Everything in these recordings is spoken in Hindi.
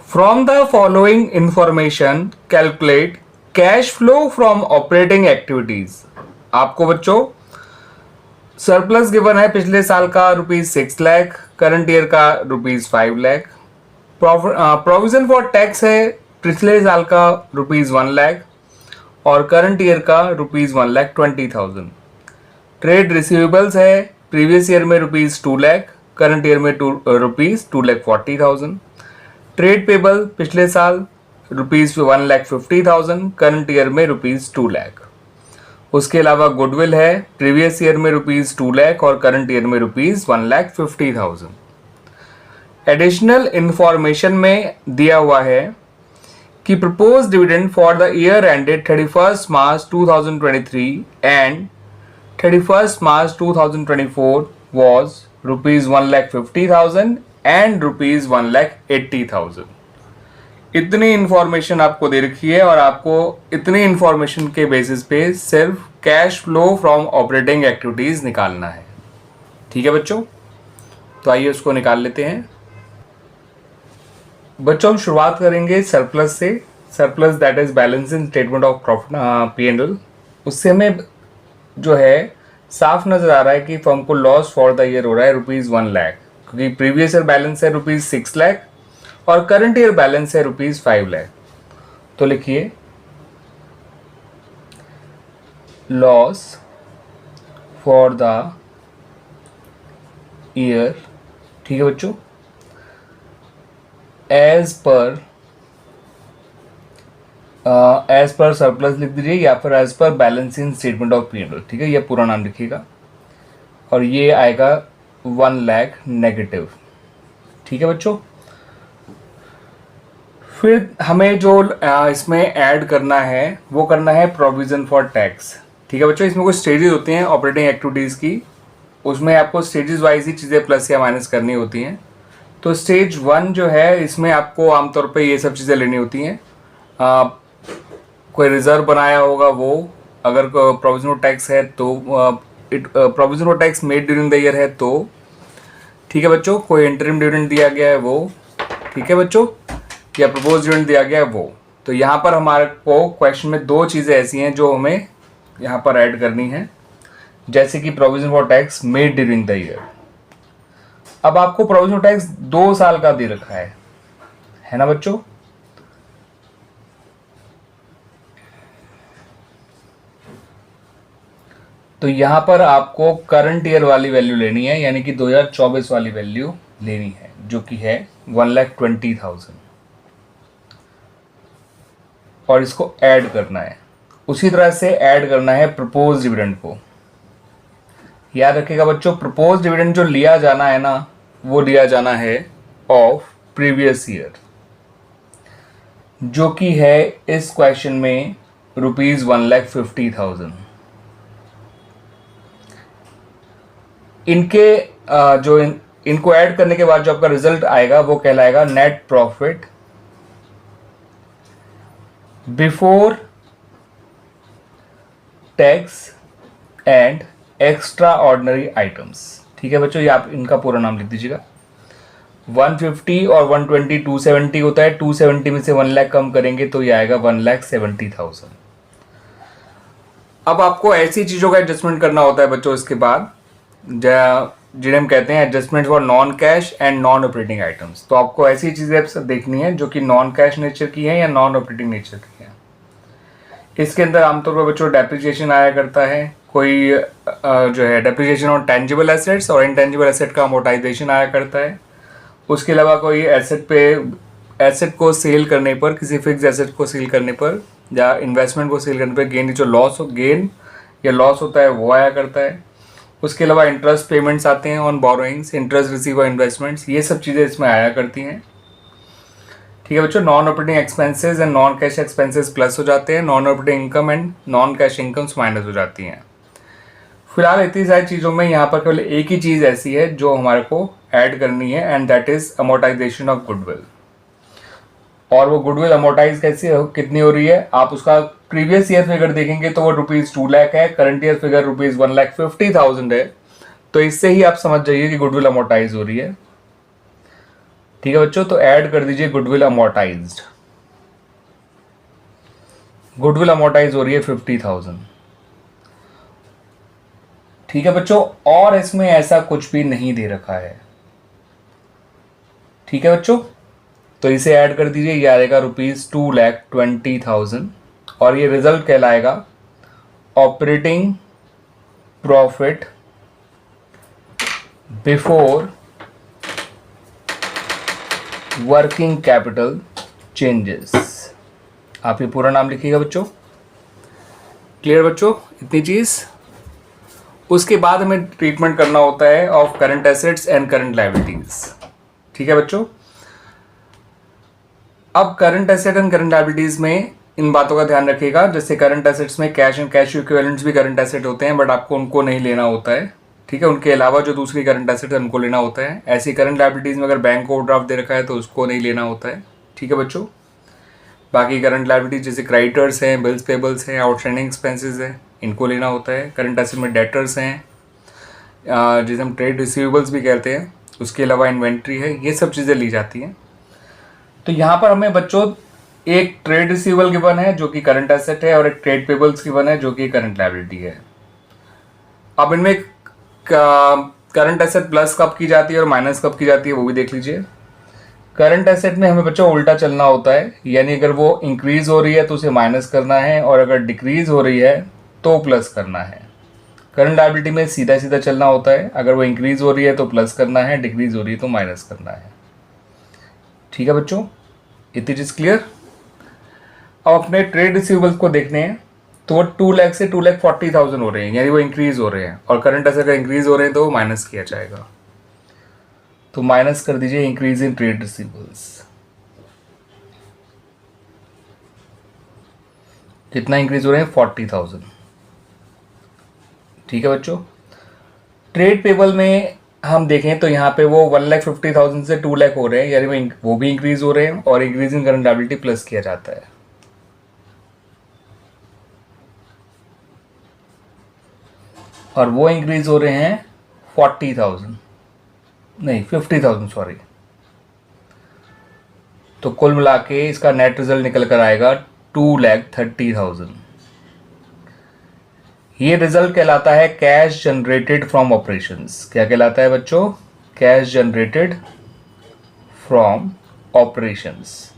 From the following information, calculate cash flow from operating activities. आपको बच्चों सरप्लस गिवन है पिछले साल का ₹6 लाख, करंट ईयर का ₹5 लाख। प्रोविजन फॉर टैक्स है पिछले साल का ₹1 लाख और करंट ईयर का ₹1,20,000। ट्रेड रिसीवेबल्स है प्रीवियस ईयर में ₹2 लाख, करंट ईयर में ₹2,40,000। ट्रेड पेबल पिछले साल ₹1,50,000, करंट ईयर में ₹2 लाख। उसके अलावा गुडविल है प्रीवियस ईयर में ₹2 लाख और करंट ईयर में ₹1,50,000। एडिशनल इंफॉर्मेशन में दिया हुआ है कि propose dividend for the year ended 31 March 2023 and 31 March 2024 was ₹1,50,000 and ₹1,80,000। इतनी इंफॉर्मेशन आपको दे रखी है और आपको इतनी इंफॉर्मेशन के बेसिस पे सिर्फ cash flow from operating activities निकालना है। ठीक है बच्चों, तो आइए उसको निकाल लेते हैं। बच्चों हम शुरुआत करेंगे सरप्लस से। Surplus that is balance in statement of profit P&L। उससे हमें जो है साफ नजर आ रहा है कि फर्म को लॉस फॉर द ईयर हो रहा है ₹1 लाख, क्योंकि प्रीवियस ईयर बैलेंस है ₹6 लाख और करंट ईयर बैलेंस है ₹5 लाख। तो लिखिए लॉस फॉर द ईयर, ठीक है बच्चों, एज पर सरप्लस लिख दीजिए या फिर as per balance in statement of P&L। ठीक है, ये पूरा नाम लिखिएगा और ये आएगा 1 लाख नेगेटिव। ठीक है बच्चों, फिर हमें जो इसमें ऐड करना है वो करना है प्रोविजन फॉर टैक्स। ठीक है बच्चों, इसमें कुछ स्टेजेस होते हैं ऑपरेटिंग एक्टिविटीज़ की, उसमें आपको स्टेजेस वाइज ही चीज़ें प्लस या माइनस करनी होती हैं। तो स्टेज 1 जो है इसमें आपको आमतौर पे ये सब चीज़ें लेनी होती हैं। कोई रिजर्व बनाया होगा वो, अगर प्रोविजन फॉर टैक्स है तो provision for tax made during the year है तो, ठीक है बच्चों, कोई इंटरिम डिविडेंड दिया गया है वो, ठीक है बच्चों, या प्रपोज डिविडेंड दिया गया है वो। तो यहाँ पर हमारे को क्वेश्चन में 2 चीज़ें ऐसी हैं जो हमें यहाँ पर ऐड करनी है, जैसे कि provision for tax made during the year. अब आपको प्रोविजन फॉर टैक्स 2 साल का दे रखा है ना बच्चों। तो यहां पर आपको करंट ईयर वाली वैल्यू लेनी है, यानी कि 2024 वाली वैल्यू लेनी है, जो कि है 1,20,000 और इसको ऐड करना है। उसी तरह से ऐड करना है प्रपोज डिविडेंड को। याद रखिएगा बच्चों, प्रपोज डिविडेंड जो लिया जाना है ना, वो लिया जाना है ऑफ प्रीवियस ईयर, जो कि है इस क्वेश्चन में ₹1,50,000। इनके जो इनको ऐड करने के बाद जो आपका रिजल्ट आएगा वो कहलाएगा net profit before tax and extra ordinary items. ठीक है बच्चों, ये आप इनका पूरा नाम लिख दीजिएगा। 150 और 120 270 होता है, 270 में से 1 लाख कम करेंगे तो ये आएगा 1,70,000। अब आपको ऐसी चीज़ों का एडजस्टमेंट करना होता है बच्चों इसके बाद, जिन्हें हम कहते हैं adjustment for non cash and non operating items. तो आपको ऐसी चीज़ें देखनी है जो कि नॉन कैश नेचर की है या नॉन ऑपरेटिंग नेचर की है। इसके अंदर आमतौर पर बच्चों डेप्रिसिएशन आया करता है, कोई जो है डेप्रिसिएशन ऑन टेंजिबल एसेट्स और इनटेंजिबल एसेट का अमोर्टाइजेशन आया करता है। उसके अलावा कोई एसेट को सेल करने पर, किसी फिक्स एसेट को सेल करने पर या इन्वेस्टमेंट को सेल करने पर गेन जो गेन या लॉस होता है वो आया करता है। उसके अलावा इंटरेस्ट पेमेंट्स आते हैं ऑन बोरोइंग्स, इंटरेस्ट रिसीव और इन्वेस्टमेंट्स, ये सब चीज़ें इसमें आया करती हैं। ठीक है बच्चों, non operating expenses and non cash expenses plus हो जाते हैं, non operating income and non cash incomes minus हो जाती हैं। फिलहाल इतनी सारी चीज़ों में यहाँ पर केवल एक ही चीज़ ऐसी है जो हमारे को ऐड करनी है, and that is amortisation of goodwill. और वो गुडविल अमोर्टाइज कितनी हो रही है, आप उसका प्रीवियस ईयर फिगर देखेंगे तो वो ₹2 लाख है, करंट ईयर फिगर ₹1,50,000 है। तो इससे ही आप समझ जाइए कि गुडविल अमोर्टाइज हो रही है। ठीक है बच्चों, तो ऐड कर दीजिए गुडविल अमोर्टाइज्ड। गुडविल अमोर्टाइज हो रही है 50,000। ठीक है बच्चों, और इसमें ऐसा कुछ भी नहीं दे रखा है। ठीक है बच्चों, तो इसे ऐड कर दीजिए, ये आएगा ₹2,20,000 और ये रिजल्ट कहलाएगा operating profit before working capital changes. आप ये पूरा नाम लिखिएगा बच्चों। क्लियर बच्चों, इतनी चीज। उसके बाद हमें ट्रीटमेंट करना होता है of current assets and current liabilities. ठीक है बच्चों, अब current asset and current liabilities में इन बातों का ध्यान रखिएगा। जैसे करंट एसेट्स में कैश एंड कैश इक्विवेलेंट्स भी करंट एसेट होते हैं, बट आपको उनको नहीं लेना होता है। ठीक है, उनके अलावा जो दूसरी करंट एसेट है उनको लेना होता है। ऐसी करंट लायबिलिटीज में अगर बैंक को ओवरड्राफ्ट दे रखा है तो उसको नहीं लेना होता है। ठीक है बच्चों, बाकी करंट लायबिलिटीज जैसे क्रेडिटर्स हैं, बिल्स पेबल्स हैं, आउटस्टैंडिंग एक्सपेंसेस हैं, इनको लेना होता है। करंट एसेट में डेटर्स हैं, जिसे हम ट्रेड रिसीवेबल्स भी कहते हैं, उसके अलावा इन्वेंट्री है, ये सब चीज़ें ली जाती हैं। तो यहाँ पर हमें बच्चों एक ट्रेड रिसीवेबल गिवन है जो कि करंट एसेट है और एक ट्रेड पेबल्स गिवन है जो कि करंट लायबिलिटी है। अब इनमें करंट एसेट प्लस कब की जाती है और माइनस कब की जाती है वो भी देख लीजिए। करंट एसेट में हमें बच्चों उल्टा चलना होता है, यानी अगर वो इंक्रीज हो रही है तो उसे माइनस करना है और अगर डिक्रीज हो रही है तो प्लस करना है। करंट लायबिलिटी में सीधा सीधा चलना होता है, अगर वो इंक्रीज हो रही है तो प्लस करना है, डिक्रीज हो रही है तो माइनस करना है। ठीक है बच्चों, इतनी चीज क्लियर। अब अपने ट्रेड रिसीवेबल्स को देखने हैं, तो वो 2 लाख से 2,40,000 हो रहे हैं, यानी वो इंक्रीज हो रहे हैं, और करंट एसेट अगर इंक्रीज हो रहे हैं तो वो माइनस किया जाएगा। तो माइनस कर दीजिए इंक्रीज इन ट्रेड रिसीवेबल्स। कितना इंक्रीज हो रहे हैं? 40,000। ठीक है बच्चों, ट्रेड पेबल में हम देखें तो यहाँ पे वो 1,50,000 से 2 लाख हो रहे हैं, यानी वो भी इंक्रीज हो रहे हैं और increase in current liability plus किया जाता है। और वो इंक्रीज हो रहे हैं 40,000, नहीं 50,000 सॉरी। तो कुल मिला के इसका नेट रिजल्ट निकल कर आएगा 2,30,000। ये रिजल्ट कहलाता है कैश जनरेटेड फ्रॉम ऑपरेशंस। क्या कहलाता है बच्चों? Cash generated from operations.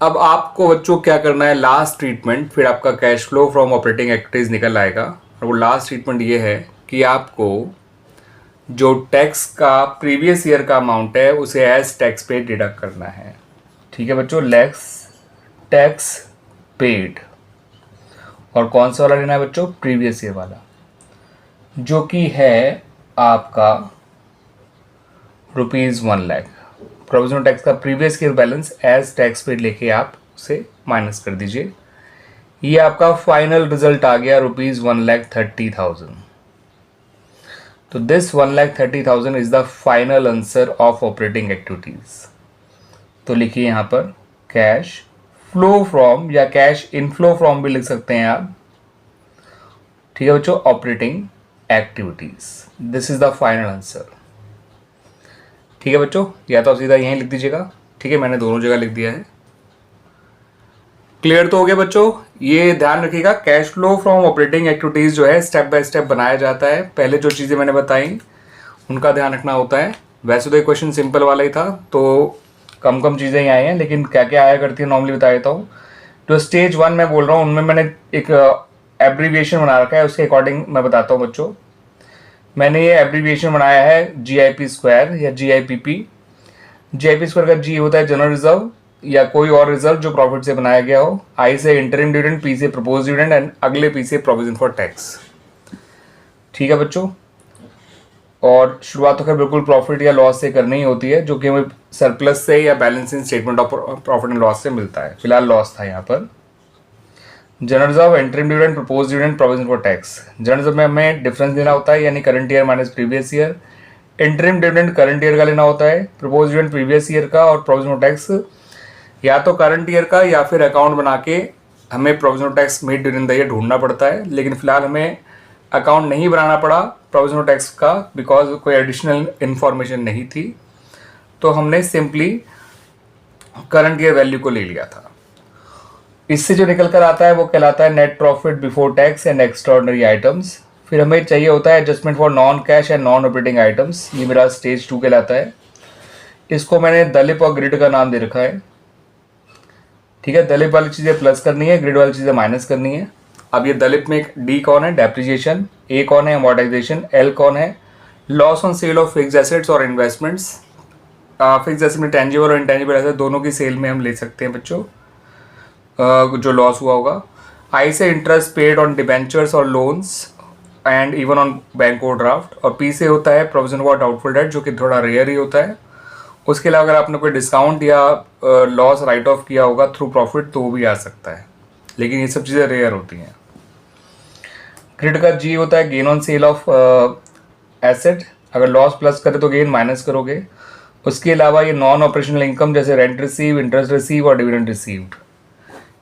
अब आपको बच्चों क्या करना है, लास्ट ट्रीटमेंट, फिर आपका cash flow from operating activities निकल आएगा। और वो लास्ट ट्रीटमेंट ये है कि आपको जो टैक्स का प्रीवियस ईयर का अमाउंट है उसे एज टैक्स पेड डिडक्ट करना है। ठीक है बच्चों, लेस टैक्स पेड। और कौन सा वाला लेना है बच्चों? प्रीवियस ईयर वाला, जो कि है आपका ₹1 लाख। प्रोविजनल टैक्स का previous year balance as tax paid लेके आप उसे माइनस कर दीजिए। ये आपका फाइनल रिजल्ट आ गया ₹1,30,000। तो this 1,30,000 is the final answer of operating activities. तो लिखिए यहाँ पर कैश फ्लो फ्रॉम, या कैश इनफ्लो फ्रॉम भी लिख सकते हैं आप। ठीक है बच्चों, operating activities, this is the final answer. ठीक है बच्चों, या तो आप सीधा यहीं लिख दीजिएगा। ठीक है, मैंने दोनों जगह लिख दिया है। क्लियर तो हो गया बच्चों? ये ध्यान रखिएगा, cash flow from operating activities जो है स्टेप बाय स्टेप बनाया जाता है। पहले जो चीज़ें मैंने बताई उनका ध्यान रखना होता है। वैसे तो ये क्वेश्चन सिंपल वाला ही था, तो कम कम चीज़ें ही आई हैं, लेकिन क्या क्या आया करती है नॉर्मली बता देता हूँ। जो स्टेज 1 मैं बोल रहा हूँ उनमें मैंने एक एब्रीविएशन बना रखा है, उसके अकॉर्डिंग मैं बताता हूँ बच्चों। मैंने ये एब्रीविएशन बनाया है GIP² या GIPP। GIP² का G होता है जनरल रिजर्व या कोई और रिजर्व जो प्रॉफिट से बनाया गया हो, I से इंटरिम डिविडेंड, P से प्रपोज डिविडेंड एंड अगले P से प्रोविजन फॉर टैक्स। ठीक है बच्चों, और शुरुआत तो खैर बिल्कुल प्रॉफिट या लॉस से करनी ही होती है, जो कि हमें सरप्लस से या balancing statement of profit and loss से मिलता है। फिलहाल लॉस था यहाँ पर। General reserve, interim dividend, propose dividend, provision for tax. General reserve में हमें डिफरेंस देना होता है, यानी current year minus previous year. Interim dividend current year का लेना होता है, प्रपोज डिविडेंड प्रीवियस ईयर का, और प्रोविजन फॉर टैक्स या तो करंट ईयर का या फिर अकाउंट बना के हमें provisional tax made during the year ढूंढना पड़ता है। लेकिन फिलहाल हमें अकाउंट नहीं बनाना पड़ा प्रोविजनल टैक्स का, बिकॉज कोई एडिशनल इन्फॉर्मेशन नहीं थी। तो हमने सिंपली करंट ईयर वैल्यू को ले लिया था। इससे जो निकल कर आता है वो कहलाता है net profit before tax and extraordinary items. फिर हमें चाहिए होता है adjustment for non cash and non operating items. ये मेरा स्टेज 2 कहलाता है। इसको मैंने दलिप और ग्रिड का नाम दे रखा है। ठीक है, दलिप वाली चीज़ें प्लस करनी है, ग्रिड वाली चीज़ें माइनस करनी है। अब ये दलिप में डी कौन है, डेप्रिसिएशन, ए कौन है, अमोर्टाइजेशन, एल कौन है, loss on sale of fix assets और इन्वेस्टमेंट्स। फिक्स एसेट में टेंजिबल और इंटेंजिबल एसेट दोनों की सेल में हम ले सकते हैं बच्चों, जो लॉस हुआ होगा। आई से इंटरेस्ट पेड ऑन डिबेंचर्स और loans and even on bank overdraft. और पी से होता है प्रोविजन फॉर डाउटफुल डेट, जो कि थोड़ा रेयर ही होता है। उसके अलावा अगर आपने कोई डिस्काउंट या लॉस राइट ऑफ किया होगा थ्रू प्रॉफिट तो वो भी आ सकता है, लेकिन ये सब चीज़ें रेयर होती हैं। ग्रिड का जी होता है gain on sale of asset. अगर लॉस प्लस करे तो गेन माइनस करोगे। उसके अलावा ये नॉन ऑपरेशनल इनकम जैसे रेंट रिसीव, इंटरेस्ट रिसीव और डिविडेंड रिसीव्ड।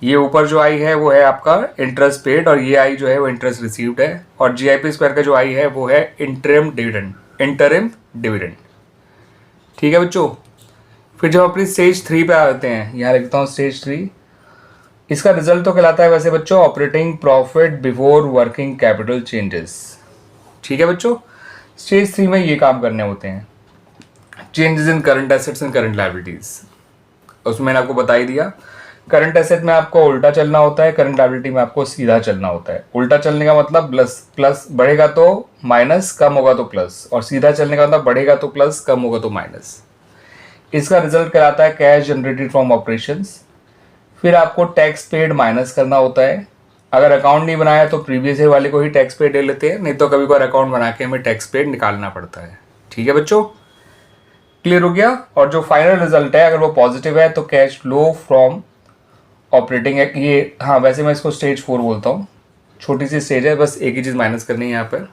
ये ऊपर जो आई है वो है आपका इंटरेस्ट पेड और ये आई जो है वो इंटरेस्ट रिसीव्ड है। और जीआईपी स्क्वायर का जो आई है वो है इंटरिम डिविडेंड। ठीक है बच्चों। फिर जब अपनी स्टेज 3 पे आते हैं, यहाँ लिखता हूँ स्टेज 3। इसका रिजल्ट तो कहलाता है वैसे बच्चों operating profit before working capital changes. ठीक है बच्चों। स्टेज 3 में ये काम करने होते हैं, changes in current assets and current liabilities. उसमें मैंने आपको बता ही दिया, करंट एसेट में आपको उल्टा चलना होता है, करंट लायबिलिटी में आपको सीधा चलना होता है। उल्टा चलने का मतलब प्लस बढ़ेगा तो माइनस, कम होगा तो प्लस, और सीधा चलने का मतलब बढ़ेगा तो प्लस, कम होगा तो माइनस। इसका रिजल्ट कहलाता है कैश जनरेटेड फ्रॉम ऑपरेशंस। फिर आपको टैक्स पेड माइनस करना होता है। अगर अकाउंट नहीं बनाया तो प्रीवियस ईयर वाले को ही टैक्स पेड ले लेते हैं, नहीं तो कभी कभार अकाउंट बना के हमें टैक्स पेड निकालना पड़ता है। ठीक है बच्चों, क्लियर हो गया। और जो फाइनल रिजल्ट है अगर वो पॉजिटिव है तो कैश फ्लो फ्रॉम ऑपरेटिंग है ये। हाँ, वैसे मैं इसको स्टेज 4 बोलता हूँ, छोटी सी स्टेज है, बस एक ही चीज़ माइनस करनी है यहाँ पर।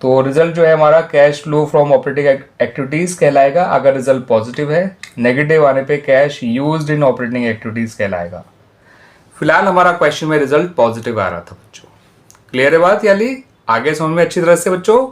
तो रिजल्ट जो है हमारा cash flow from operating activities कहलाएगा अगर रिजल्ट पॉजिटिव है। नेगेटिव आने पे cash used in operating activities कहलाएगा। फिलहाल हमारा क्वेश्चन में रिजल्ट पॉजिटिव आ रहा था बच्चों। क्लियर है बात, यानी आगे समझ में अच्छी तरह से बच्चों।